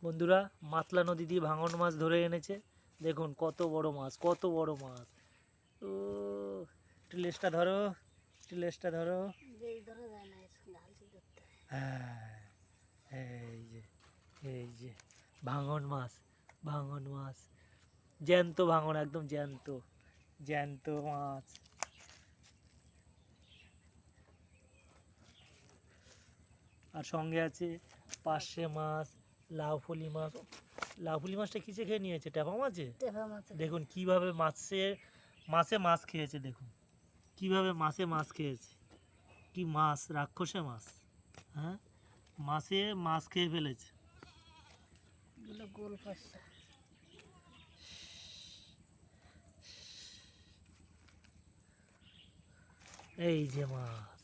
বন্ধুরা মাতলা নদী দিয়ে ভাঙন মাছ ধরে এনেছে। দেখুন কত বড় মাছ, কত বড় মাছ। ও একটু লেজটা ধরো, একটু লেজটা ধরো। হ্যাঁ, এই যে ভাঙন মাছ, ভাঙন মাছ, জ্যান্ত ভাঙন, একদম জ্যান্ত, জ্যান্ত মাছ। আর সঙ্গে আছে পার্শে মাছ, লাউফুলি মাছ। লাউফুলি মাছটা কিসে খেয়ে নিয়েছে? ট্যাপা মাছে। দেখুন কিভাবে মাছে মাছে মাছ খেয়েছে, দেখুন কিভাবে মাছে মাছ খেয়েছে। কি মাছ, রাক্ষসে মাছ। হ্যাঁ, মাছে মাছ খেয়ে ফেলেছে। গোল পাশা। এই যে মাছ।